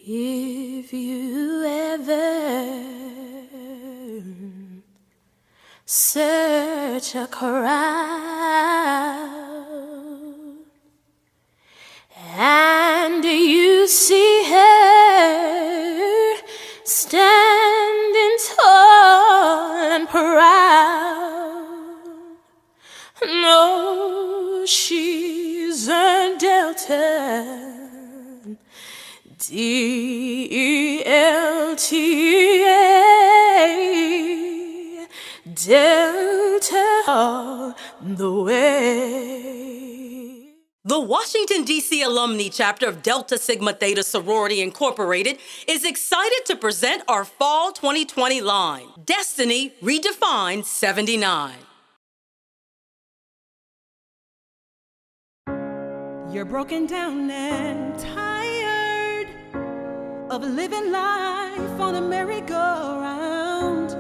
If you ever search a crowd and you see her standing tall and proud, no, she's a Delta. DLTA, Delta all the way. The Washington, D.C. Alumnae chapter of Delta Sigma Theta Sorority Incorporated is excited to present our Fall 2020 line, DSTiny REDefined 79. You're broken down and tired of living life on a merry-go-round,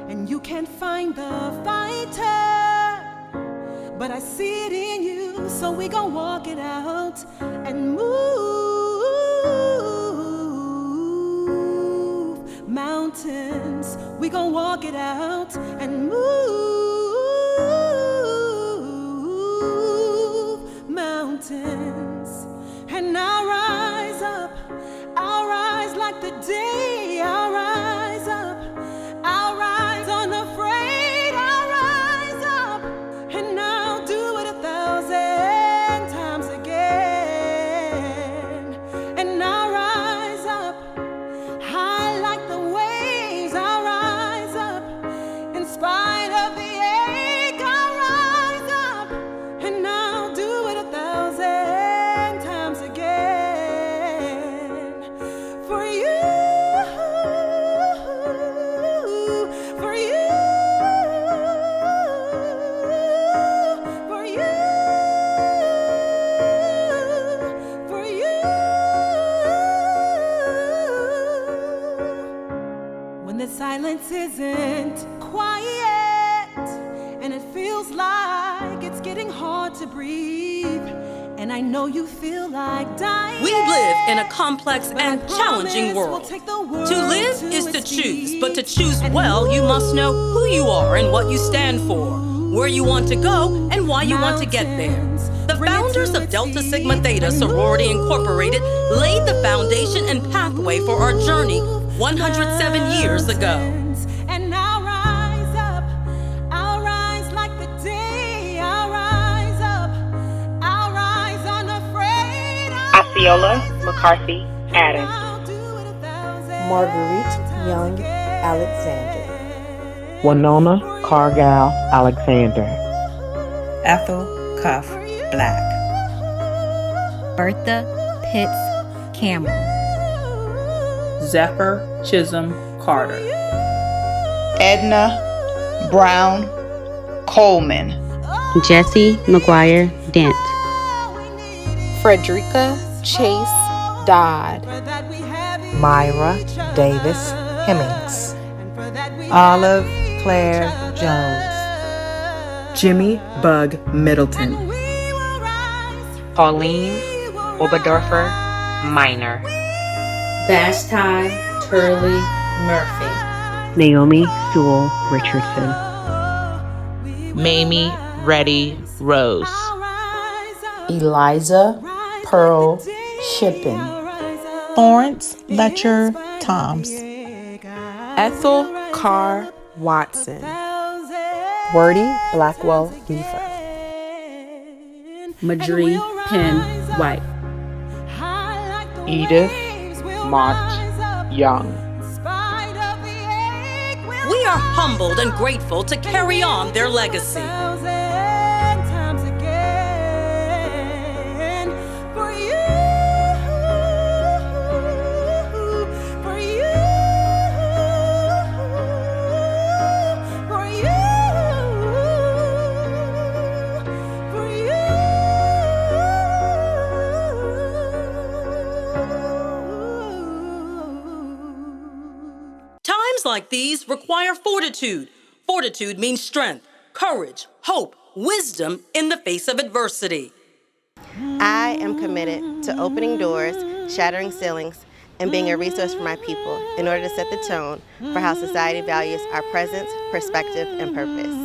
and you can't find the fighter, but I see it in you, so we gon' walk it out and move mountains. We gon' walk it out and move mountains. And I'll rise up, I'll rise like the day, I'll rise up, I'll rise unafraid, I'll rise up, and I'll do it 1,000 times again. And I'll rise up, high like the waves, I'll rise up, in spite of the ache, I'll rise up, and I'll do it 1,000 times again. For you, for you, for you, for you. When the silence isn't quiet and it feels like it's getting hard to breathe, and I know you feel like dying. We live in a complex But I and challenging promise we'll world. take the world To live is to its choose, feet but to choose and well, you must know who you are and what you stand for, where you want to go, and why you want to get there. The founders of Delta Sigma Theta Sorority Incorporated laid the foundation and pathway for our journey 107 years ago. And I'll rise up, I'll rise like the day, I'll rise up, I'll rise unafraid. Osceola McCarthy Adams. Marguerite Young Alexander, Winona Cargall Alexander. Ethel Cuff Black, Bertha Pitts Campbell, Zephyr Chisholm Carter, Edna Brown Coleman, Jesse McGuire Dent, Frederica Chase Dodd, Myra Davis Hemmings, Olive Claire Jones, Jimmy Bug Middleton, Pauline Oberdorfer Minor. Vashti Turley Murphy, Naomi Sewell Richardson. Mamie Reddy Rose, Eliza Pearl Shippen, Florence Letcher Toms, Ethel Carr Watson, Wordie Blackwell Beaver, Madrie Penn White, Edith Mott Young. We are humbled and grateful to carry on their legacy. Times like these require fortitude. Fortitude means strength, courage, hope, wisdom in the face of adversity. I am committed to opening doors, shattering ceilings, and being a resource for my people in order to set the tone for how society values our presence, perspective, and purpose.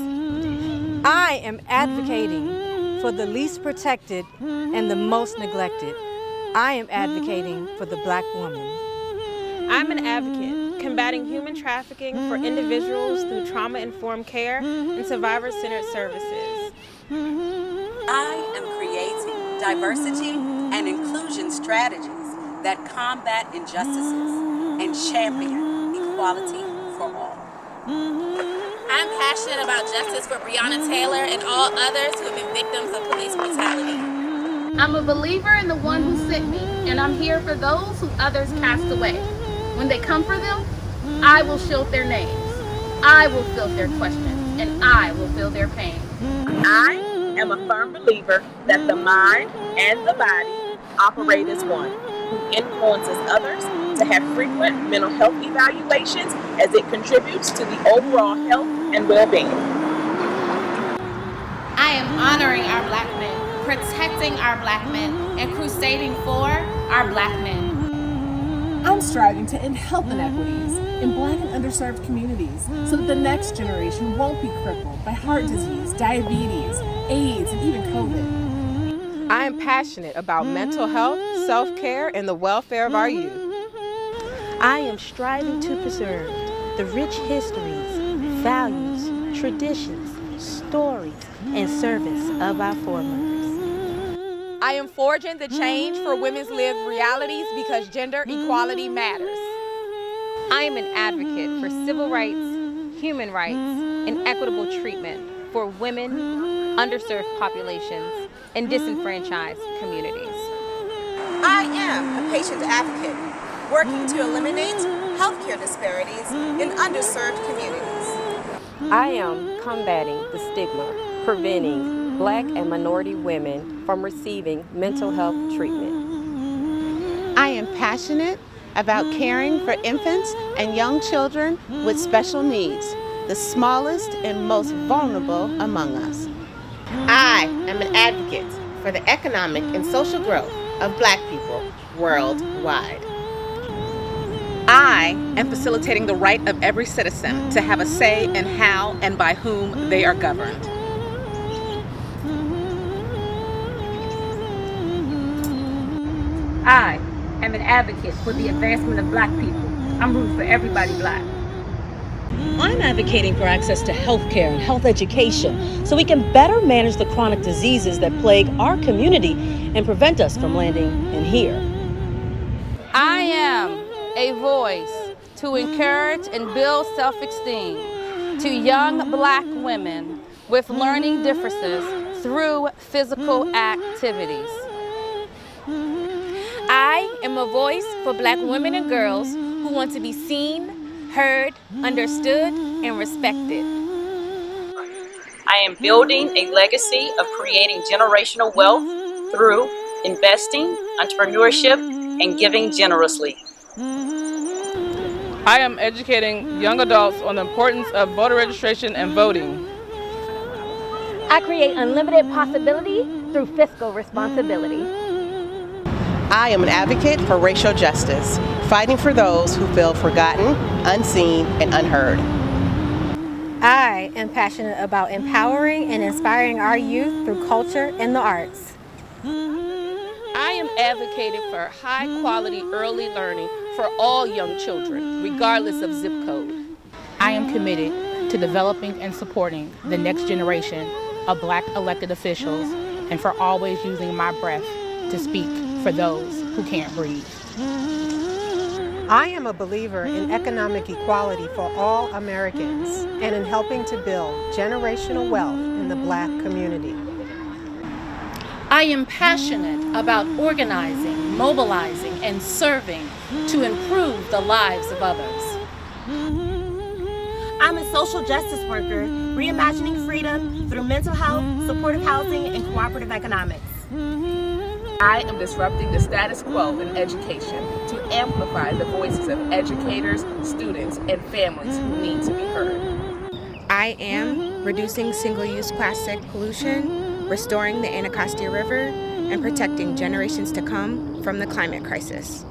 I am advocating for the least protected and the most neglected. I am advocating for the Black woman. I'm an advocate, combating human trafficking for individuals through trauma-informed care and survivor-centered services. I am creating diversity and inclusion strategies that combat injustices and champion equality for all. I'm passionate about justice for Breonna Taylor and all others who have been victims of police brutality. I'm a believer in the one who sent me, and I'm here for those who others cast away. When they come for them, I will shield their names. I will fill their questions, and I will feel their pain. I am a firm believer that the mind and the body operate as one, who influences others to have frequent mental health evaluations as it contributes to the overall health and well-being. I am honoring our Black men, protecting our Black men, and crusading for our Black men. I'm striving to end health inequities in Black and underserved communities so that the next generation won't be crippled by heart disease, diabetes, AIDS, and even COVID. I am passionate about mental health, self-care, and the welfare of our youth. I am striving to preserve the rich histories, values, traditions, stories, and service of our foremothers. I am forging the change for women's lived realities because gender equality matters. I am an advocate for civil rights, human rights, and equitable treatment for women, underserved populations, and disenfranchised communities. I am a patient advocate working to eliminate healthcare disparities in underserved communities. I am combating the stigma, preventing Black and minority women from receiving mental health treatment. I am passionate about caring for infants and young children with special needs, the smallest and most vulnerable among us. I am an advocate for the economic and social growth of Black people worldwide. I am facilitating the right of every citizen to have a say in how and by whom they are governed. I am an advocate for the advancement of Black people. I'm rooting for everybody Black. I'm advocating for access to health care and health education so we can better manage the chronic diseases that plague our community and prevent us from landing in here. I am a voice to encourage and build self-esteem to young Black women with learning differences through physical activities. I am a voice for Black women and girls who want to be seen, heard, understood, and respected. I am building a legacy of creating generational wealth through investing, entrepreneurship, and giving generously. I am educating young adults on the importance of voter registration and voting. I create unlimited possibility through fiscal responsibility. I am an advocate for racial justice, fighting for those who feel forgotten, unseen, and unheard. I am passionate about empowering and inspiring our youth through culture and the arts. I am advocating for high-quality early learning for all young children, regardless of zip code. I am committed to developing and supporting the next generation of Black elected officials and for always using my breath to speak for those who can't breathe. I am a believer in economic equality for all Americans and in helping to build generational wealth in the Black community. I am passionate about organizing, mobilizing, and serving to improve the lives of others. I'm a social justice worker, reimagining freedom through mental health, supportive housing, and cooperative economics. I am disrupting the status quo in education to amplify the voices of educators, students, and families who need to be heard. I am reducing single-use plastic pollution, restoring the Anacostia River, and protecting generations to come from the climate crisis.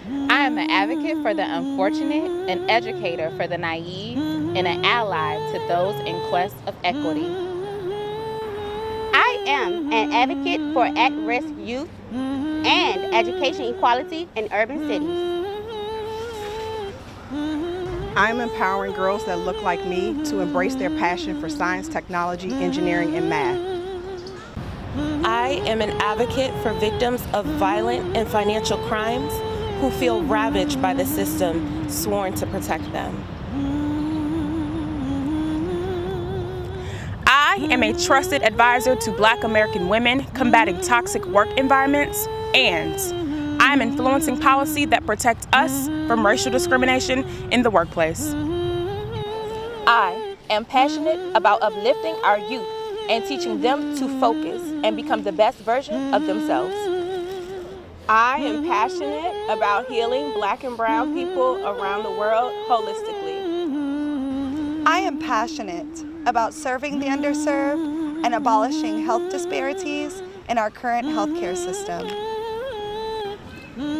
I am an advocate for the unfortunate, an educator for the naive, and an ally to those in quest of equity. I am an advocate for at-risk youth and education equality in urban cities. I'm empowering girls that look like me to embrace their passion for science, technology, engineering, and math. I am an advocate for victims of violent and financial crimes who feel ravaged by the system sworn to protect them. I am a trusted advisor to Black American women combating toxic work environments, and I am influencing policy that protects us from racial discrimination in the workplace. I am passionate about uplifting our youth and teaching them to focus and become the best version of themselves. I am passionate about healing Black and brown people around the world holistically. I am passionate about serving the underserved and abolishing health disparities in our current healthcare system.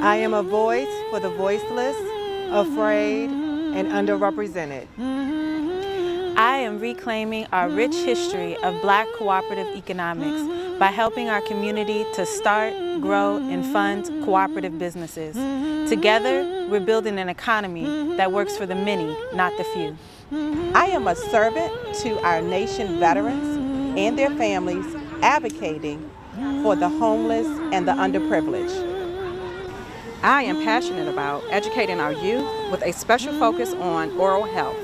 I am a voice for the voiceless, afraid, and underrepresented. I am reclaiming our rich history of Black cooperative economics by helping our community to start, grow, and fund cooperative businesses. Together, we're building an economy that works for the many, not the few. I am a servant to our nation veterans and their families, advocating for the homeless and the underprivileged. I am passionate about educating our youth with a special focus on oral health.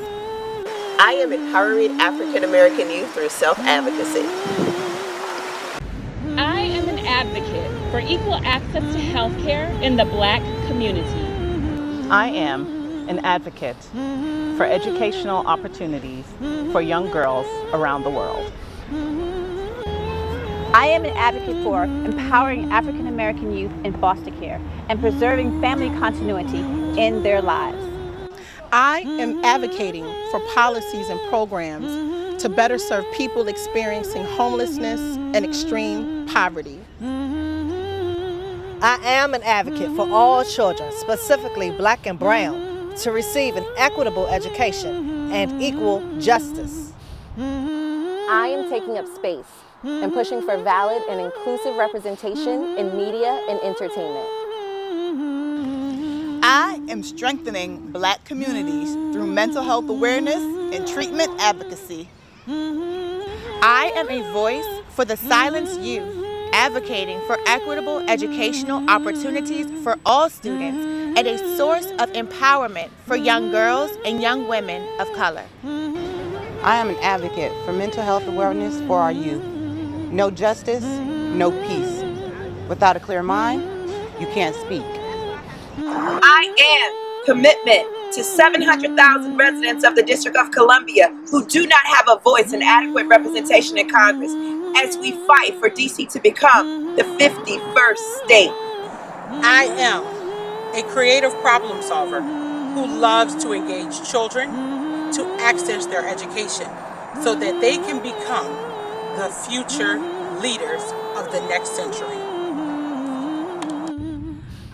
I am empowering African American youth through self-advocacy. I am an advocate for equal access to health care in the Black community. I am an advocate for educational opportunities for young girls around the world. I am an advocate for empowering African American youth in foster care and preserving family continuity in their lives. I am advocating for policies and programs to better serve people experiencing homelessness and extreme poverty. I am an advocate for all children, specifically Black and brown, to receive an equitable education and equal justice. I am taking up space and pushing for valid and inclusive representation in media and entertainment. I am strengthening Black communities through mental health awareness and treatment advocacy. I am a voice for the silenced youth, advocating for equitable educational opportunities for all students and a source of empowerment for young girls and young women of color. I am an advocate for mental health awareness for our youth. No justice, no peace. Without a clear mind, you can't speak. I am commitment to 700,000 residents of the District of Columbia who do not have a voice and adequate representation in Congress as we fight for DC to become the 51st state. I am a creative problem solver who loves to engage children to access their education so that they can become the future leaders of the next century.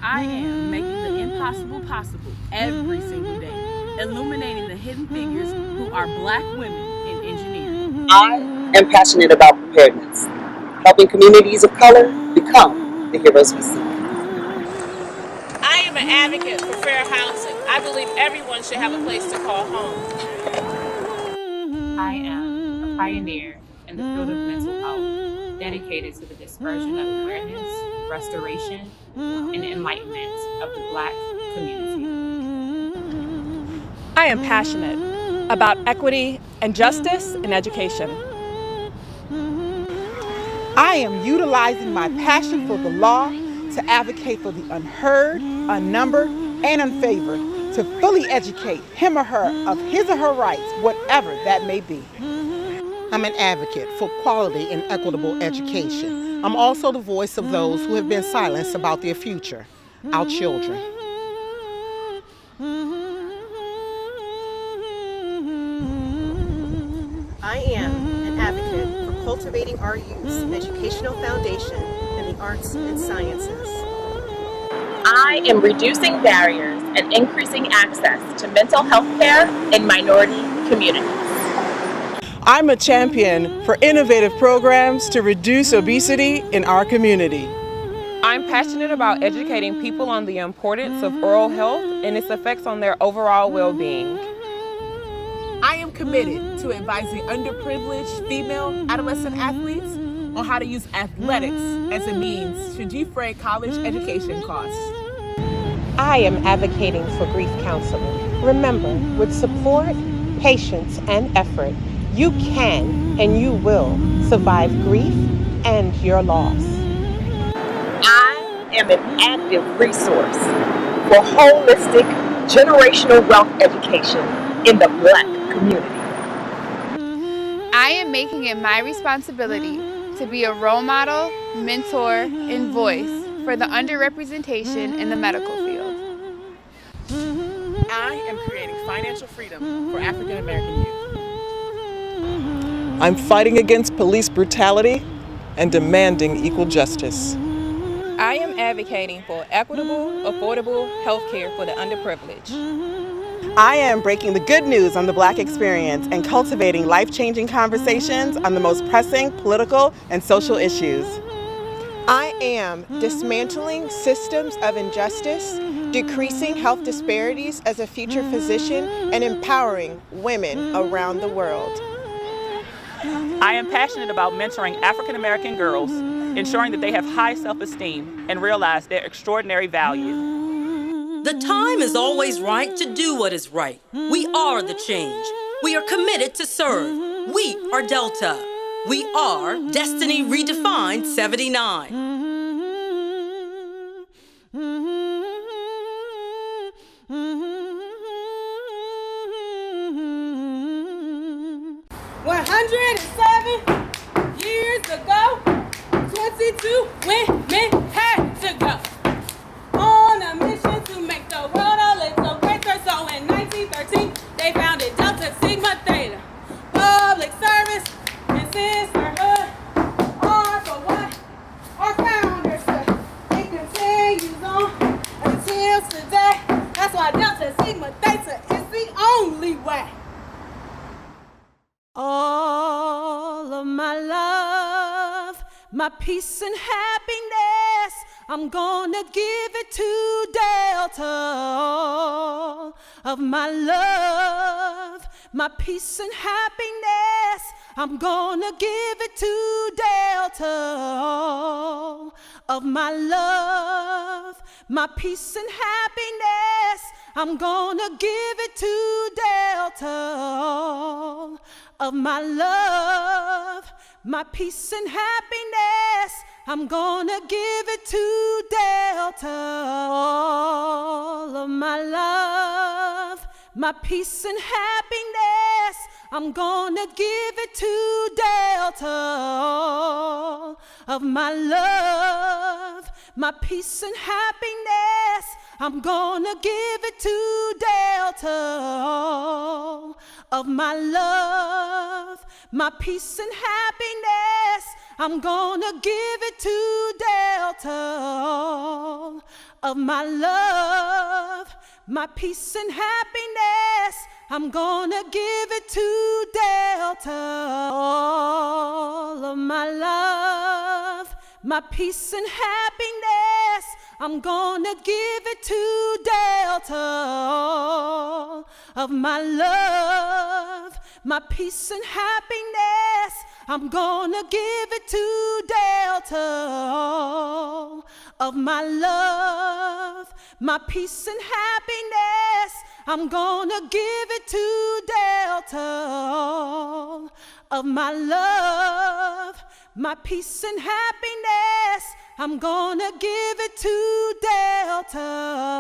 I am making the impossible possible every single day, illuminating the hidden figures who are Black women in engineering. I am passionate about preparedness, helping communities of color become the heroes we seek. I am an advocate for fair housing. I believe everyone should have a place to call home. I am a pioneer in the field of mental health, dedicated to the dispersion of awareness, restoration, and enlightenment of the Black community. I am passionate about equity and justice in education. I am utilizing my passion for the law to advocate for the unheard, unnumbered, and unfavored to fully educate him or her of his or her rights, whatever that may be. I'm an advocate for quality and equitable education. I'm also the voice of those who have been silenced about their future, our children. I am an advocate for cultivating our youth's educational foundation in the arts and sciences. I am reducing barriers and increasing access to mental health care in minority communities. I'm a champion for innovative programs to reduce obesity in our community. I'm passionate about educating people on the importance of oral health and its effects on their overall well-being. I am committed to advising underprivileged female adolescent athletes on how to use athletics as a means to defray college education costs. I am advocating for grief counseling. Remember, with support, patience, and effort, you can and you will survive grief and your loss. I am an active resource for holistic generational wealth education in the Black community. I am making it my responsibility to be a role model, mentor, and voice for the underrepresentation in the medical field. I am creating financial freedom for African American youth. I'm fighting against police brutality and demanding equal justice. I am advocating for equitable, affordable health care for the underprivileged. I am breaking the good news on the Black experience and cultivating life-changing conversations on the most pressing political and social issues. I am dismantling systems of injustice, decreasing health disparities as a future physician, and empowering women around the world. I am passionate about mentoring African American girls, ensuring that they have high self-esteem and realize their extraordinary value. The time is always right to do what is right. We are the change. We are committed to serve. We are Delta. We are DSTiny REDefined 79. 107 years ago, 22 women had to go on a mission to make the world a little greater. So in 1913, they founded Delta Sigma Theta. Public service and sisterhood are for what our founders said. It continues on until today. That's why Delta Sigma Theta is the only way. All of my love, my peace and happiness, I'm gonna give it to Delta. All of my love, my peace and happiness, I'm gonna give it to Delta. All of my love, my peace and happiness, I'm gonna give it to Delta. All of my love, my peace and happiness, I'm gonna give it to Delta. All of my love, my peace and happiness, I'm gonna give it to Delta. All of my love, my peace and happiness, I'm gonna give it to Delta. All of my love, my peace and happiness, I'm gonna give it to Delta. All of my love, my peace and happiness, I'm gonna give it to Delta. All of my love, my peace and happiness, I'm gonna give it to Delta. All of my love, my peace and happiness, I'm gonna give it to Delta. All of my love, my peace and happiness, I'm gonna give it to Delta. All of my love, my peace and happiness, I'm gonna give it to Delta.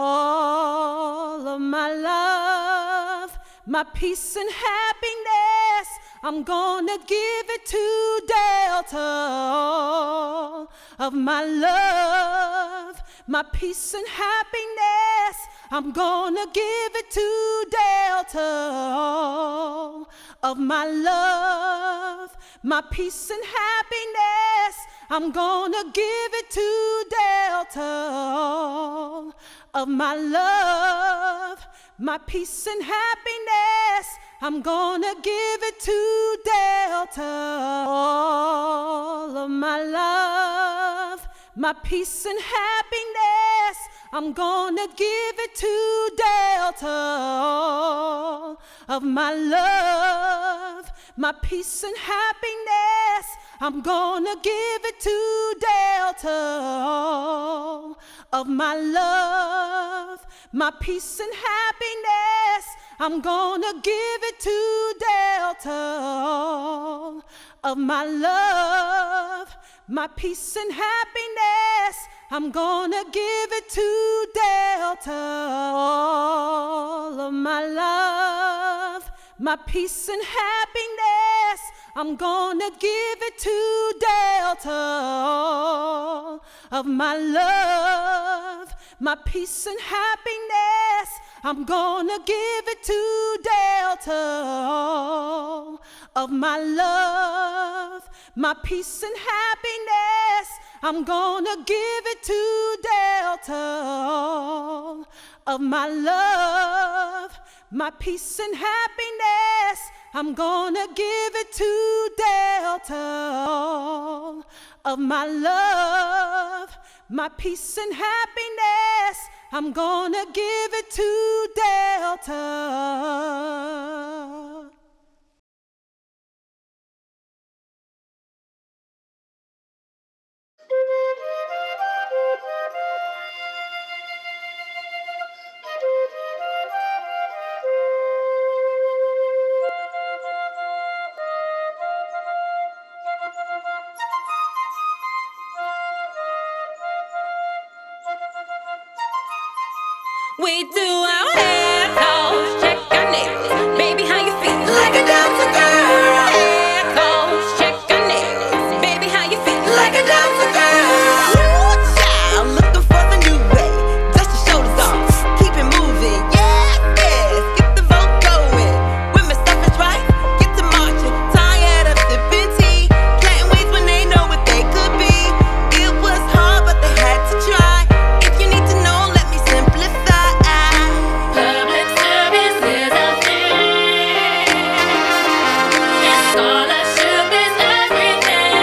All of my love, my peace and happiness, I'm gonna give it to Delta. All of my love, my peace and happiness, I'm gonna give it to Delta. All of my love, my peace and happiness, I'm gonna give it to Delta. All of my love, my peace and happiness. I'm gonna give it to Delta. All of my love, my peace and happiness. I'm gonna give it to Delta. All of my love, my peace and happiness. I'm gonna give it to Delta. All of my love, my peace and happiness. I'm gonna give it to Delta. All of my love, my peace and happiness. I'm gonna give it to Delta. All of my love, my peace and happiness. I'm gonna give it to Delta. All of my love, my peace and happiness. I'm gonna give it to Delta. All of my love, my peace and happiness. I'm gonna give it to Delta. All of my love, my peace and happiness. I'm gonna give it to Delta. All of my love, my peace and happiness. I'm gonna give it to Delta. We do our hair toes, check our nails. Baby, how you feel? Like a dancer girl. Hair toes, check our nails. Baby, how you feel? Like a dancer girl. Ooh, child, looking for the new way. Dust your shoulders off, keep it moving. Yes, yes, get the vote going. Women's suffrage rights, get to marching. Tired of sipping tea, planting weeds when they know what they could be. It was hard, but they had to try. If you need to know, let me simplify. Public service is a thing. And scholarship is everything.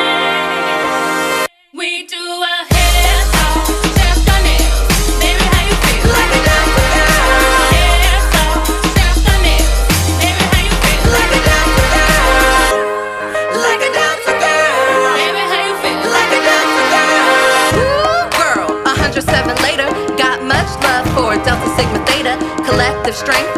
We do a hair toss, check our nails. Baby, how you feel? Like a dancer girl. Hair toss, check our nails. Baby, how you feel? Like a dancer girl. Like a dancer girl. Baby, how you feel? Like a dancer girl. Ooh, girl, 107 later, got much love for Delta Sigma Theta. Collective strength,